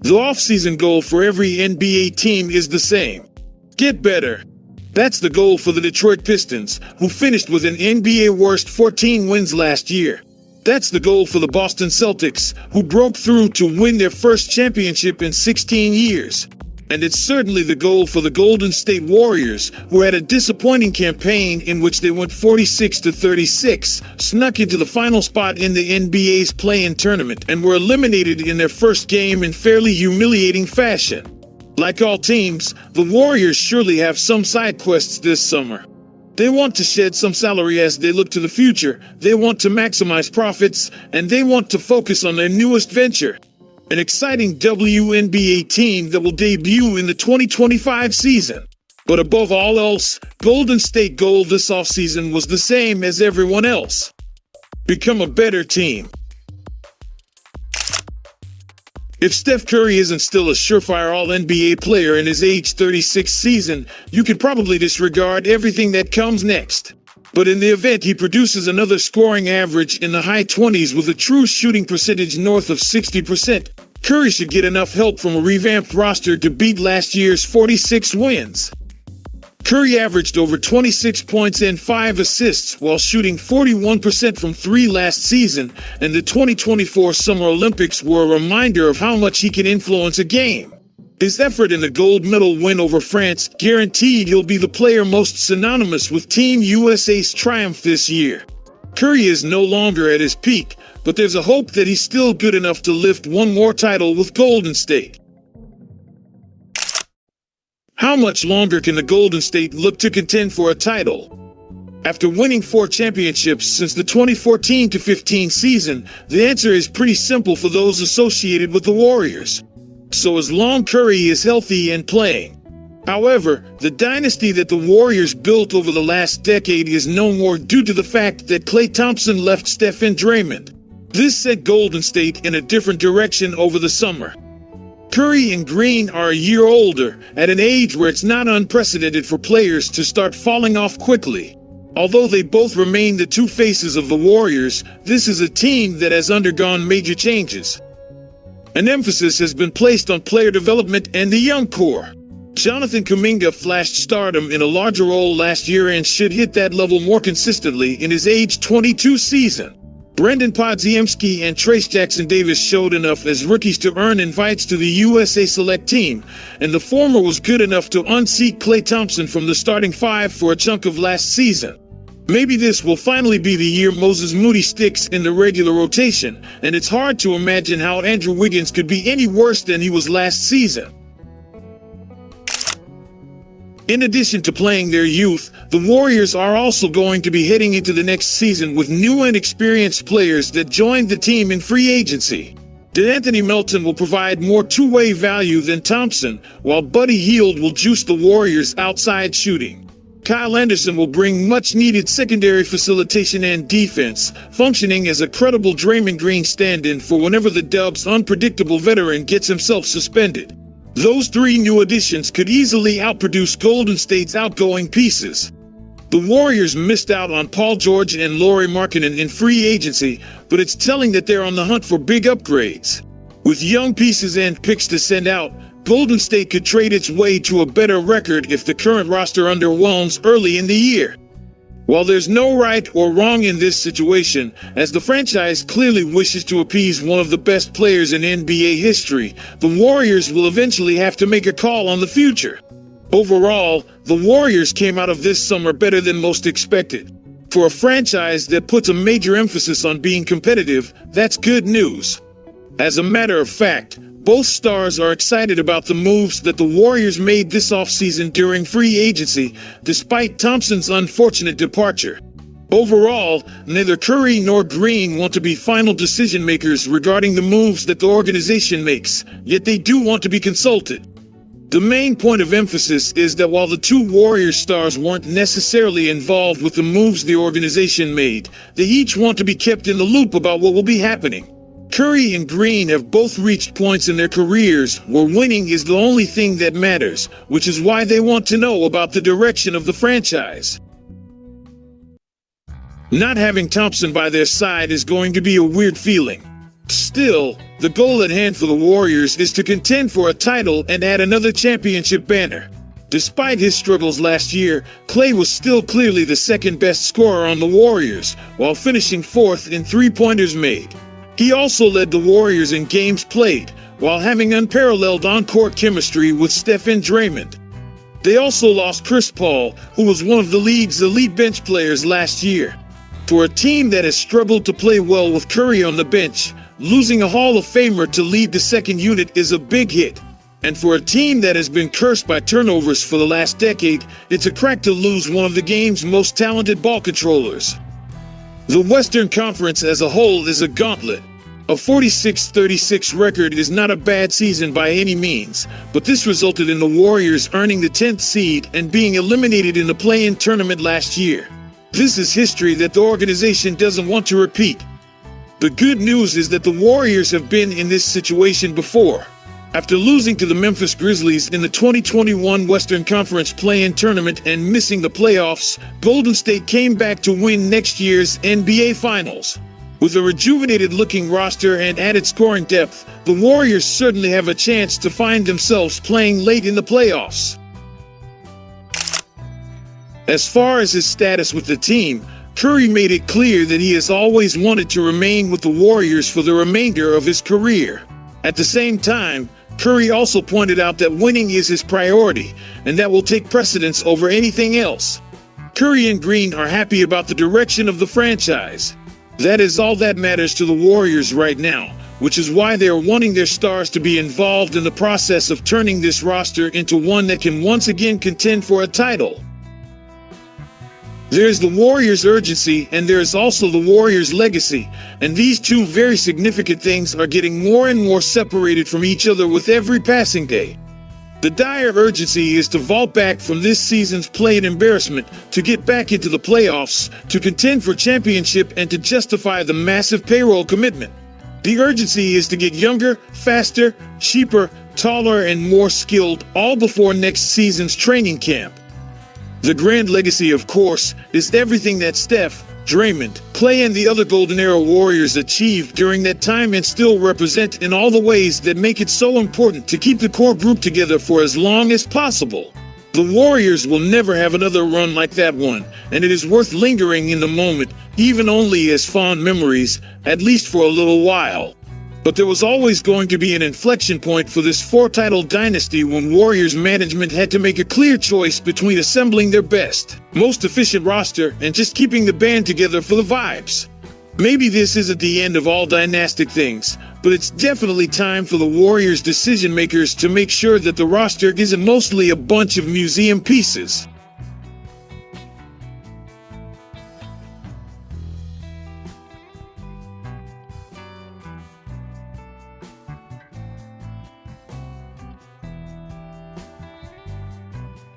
The offseason goal for every NBA team is the same. Get better. That's the goal for the Detroit Pistons, who finished with an NBA worst 14 wins last year. That's the goal for the Boston Celtics, who broke through to win their first championship in 16 years. And it's certainly the goal for the Golden State Warriors, who had a disappointing campaign in which they went 46-36, snuck into the final spot in the NBA's play-in tournament, and were eliminated in their first game in fairly humiliating fashion. Like all teams, the Warriors surely have some side quests this summer. They want to shed some salary as they look to the future, they want to maximize profits, and they want to focus on their newest venture, an exciting WNBA team that will debut in the 2025 season. But above all else, Golden State goal this offseason was the same as everyone else: become a better team. If Steph Curry isn't still a surefire All-NBA player in his age 36 season, you could probably disregard everything that comes next. But in the event he produces another scoring average in the high 20s with a true shooting percentage north of 60%, Curry should get enough help from a revamped roster to beat last year's 46 wins. Curry averaged over 26 points and 5 assists while shooting 41% from 3 last season, and the 2024 Summer Olympics were a reminder of how much he can influence a game. His effort in the gold medal win over France guaranteed he'll be the player most synonymous with Team USA's triumph this year. Curry is no longer at his peak, but there's a hope that he's still good enough to lift one more title with Golden State. How much longer can the Golden State look to contend for a title? After winning 4 championships since the 2014-15 season, the answer is pretty simple for those associated with the Warriors. So as long Curry is healthy and playing. However, the dynasty that the Warriors built over the last decade is no more due to the fact that Klay Thompson left Steph and Draymond. This set Golden State in a different direction over the summer. Curry and Green are a year older, at an age where it's not unprecedented for players to start falling off quickly. Although they both remain the two faces of the Warriors, this is a team that has undergone major changes. An emphasis has been placed on player development and the young core. Jonathan Kuminga flashed stardom in a larger role last year and should hit that level more consistently in his age 22 season. Brendan Podziemski and Trace Jackson-Davis showed enough as rookies to earn invites to the USA Select Team, and the former was good enough to unseat Klay Thompson from the starting 5 for a chunk of last season. Maybe this will finally be the year Moses Moody sticks in the regular rotation, and it's hard to imagine how Andrew Wiggins could be any worse than he was last season. In addition to playing their youth, the Warriors are also going to be heading into the next season with new and experienced players that joined the team in free agency. DeAnthony Melton will provide more two-way value than Thompson, while Buddy Hield will juice the Warriors' outside shooting. Kyle Anderson will bring much-needed secondary facilitation and defense, functioning as a credible Draymond Green stand-in for whenever the Dubs' unpredictable veteran gets himself suspended. Those 3 new additions could easily outproduce Golden State's outgoing pieces. The Warriors missed out on Paul George and Lauri Markkanen in free agency, but it's telling that they're on the hunt for big upgrades. With young pieces and picks to send out, Golden State could trade its way to a better record if the current roster underwhelms early in the year. While there's no right or wrong in this situation, as the franchise clearly wishes to appease one of the best players in NBA history, the Warriors will eventually have to make a call on the future. Overall, the Warriors came out of this summer better than most expected. For a franchise that puts a major emphasis on being competitive, that's good news. As a matter of fact, both stars are excited about the moves that the Warriors made this offseason during free agency, despite Thompson's unfortunate departure. Overall, neither Curry nor Green want to be final decision makers regarding the moves that the organization makes, yet they do want to be consulted. The main point of emphasis is that while the two Warriors stars weren't necessarily involved with the moves the organization made, they each want to be kept in the loop about what will be happening. Curry and Green have both reached points in their careers where winning is the only thing that matters, which is why they want to know about the direction of the franchise. Not having Thompson by their side is going to be a weird feeling. Still, the goal at hand for the Warriors is to contend for a title and add another championship banner. Despite his struggles last year, Klay was still clearly the second-best scorer on the Warriors, while finishing fourth in three-pointers made. He also led the Warriors in games played, while having unparalleled on-court chemistry with Steph and Draymond. They also lost Chris Paul, who was one of the league's elite bench players last year. For a team that has struggled to play well with Curry on the bench, losing a Hall of Famer to lead the second unit is a big hit. And for a team that has been cursed by turnovers for the last decade, it's a crack to lose one of the game's most talented ball controllers. The Western Conference as a whole is a gauntlet. A 46-36 record is not a bad season by any means, but this resulted in the Warriors earning the 10th seed and being eliminated in the play-in tournament last year. This is history that the organization doesn't want to repeat. The good news is that the Warriors have been in this situation before. After losing to the Memphis Grizzlies in the 2021 Western Conference play-in tournament and missing the playoffs, Golden State came back to win next year's NBA Finals. With a rejuvenated-looking roster and added scoring depth, the Warriors certainly have a chance to find themselves playing late in the playoffs. As far as his status with the team, Curry made it clear that he has always wanted to remain with the Warriors for the remainder of his career. At the same time, Curry also pointed out that winning is his priority, and that will take precedence over anything else. Curry and Green are happy about the direction of the franchise. That is all that matters to the Warriors right now, which is why they are wanting their stars to be involved in the process of turning this roster into one that can once again contend for a title. There's the Warriors' urgency, and there's also the Warriors' legacy, and these two very significant things are getting more and more separated from each other with every passing day. The dire urgency is to vault back from this season's play-in embarrassment, to get back into the playoffs, to contend for championship, and to justify the massive payroll commitment. The urgency is to get younger, faster, cheaper, taller, and more skilled, all before next season's training camp. The grand legacy, of course, is everything that Steph, Draymond, Klay, and the other Golden Era Warriors achieved during that time and still represent in all the ways that make it so important to keep the core group together for as long as possible. The Warriors will never have another run like that one, and it is worth lingering in the moment, even only as fond memories, at least for a little while. But there was always going to be an inflection point for this four-title dynasty when Warriors management had to make a clear choice between assembling their best, most efficient roster and just keeping the band together for the vibes. Maybe this isn't the end of all dynastic things, but it's definitely time for the Warriors decision makers to make sure that the roster isn't mostly a bunch of museum pieces.